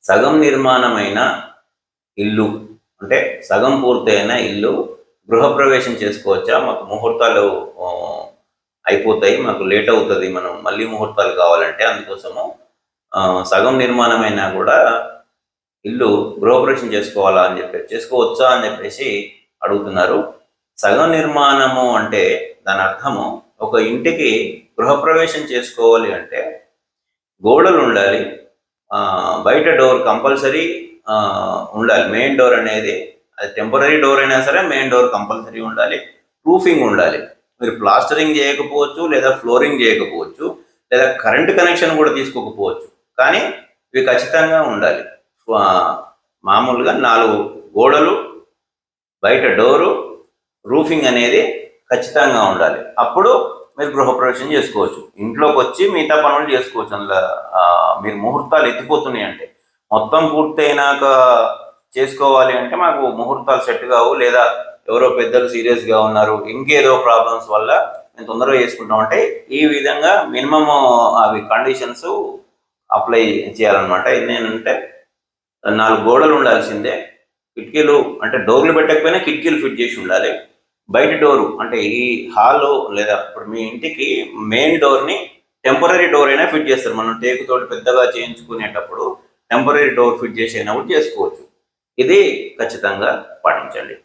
సగం నిర్మాణమైన ఇల్లు అంటే సగం పూర్తయిన ఇల్లు గృహప్రవేశం చేసుకోవచ్చా? మాకు ముహూర్తాలు అయిపోతాయి, మాకు లేట్ అవుతుంది, మనం మళ్ళీ ముహూర్తాలు కావాలంటే అందుకోసము సగం నిర్మాణమైనా కూడా ఇల్లు గృహప్రవేశం చేసుకోవాలా అని చేసుకోవచ్చా అని చెప్పేసి అడుగుతున్నారు. సగం నిర్మాణము అంటే దాని అర్థము ఒక ఇంటికి గృహప్రవేశం చేసుకోవాలి అంటే గోడలు ఉండాలి, బయట డోర్ కంపల్సరీ ఉండాలి. మెయిన్ డోర్ అనేది అది టెంపరీ డోర్ అయినా సరే మెయిన్ డోర్ కంపల్సరీ ఉండాలి. ప్రూఫింగ్ ఉండాలి. మీరు ప్లాస్టరింగ్ చేయకపోవచ్చు, లేదా ఫ్లోరింగ్ చేయకపోవచ్చు, లేదా కరెంట్ కనెక్షన్ కూడా తీసుకోకపోవచ్చు, కానీ ఇవి ఖచ్చితంగా ఉండాలి. మామూలుగా 4 గోడలు, బయట డోరు, రూఫింగ్ అనేది ఖచ్చితంగా ఉండాలి. అప్పుడు మీరు గృహప్రవేశం చేసుకోవచ్చు. ఇంట్లోకి వచ్చి మిగతా పనులు చేసుకోవచ్చు. అందులో మీరు ముహూర్తాలు ఎత్తిపోతున్నాయి అంటే, మొత్తం పూర్తయినాక చేసుకోవాలి అంటే మాకు ముహూర్తాలు సెట్ కావు, లేదా ఎవరో పెద్దలు సీరియస్గా ఉన్నారు, ఇంకేదో ప్రాబ్లమ్స్ వల్ల మేము తొందరగా చేసుకుంటాం అంటే ఈ విధంగా మినిమమ్ అవి కండిషన్స్ అప్లై చేయాలన్నమాట. ఏంటంటే 4 గోడలు ఉండాల్సిందే, కిటికీలు అంటే డోర్లు పెట్టకపోయినా కిటికీలు ఫిట్ చేసి ఉండాలి. బయట డోరు అంటే ఈ హాల్ లేదా ఇప్పుడు మీ ఇంటికి మెయిన్ డోర్ని టెంపరీ డోర్ అయినా ఫిట్ చేస్తారు. మనం టేకుతోటి పెద్దగా చేయించుకునేటప్పుడు టెంపరీ డోర్ ఫిట్ చేసి అయినా కూడా చేసుకోవచ్చు. ఇది ఖచ్చితంగా పాటించండి.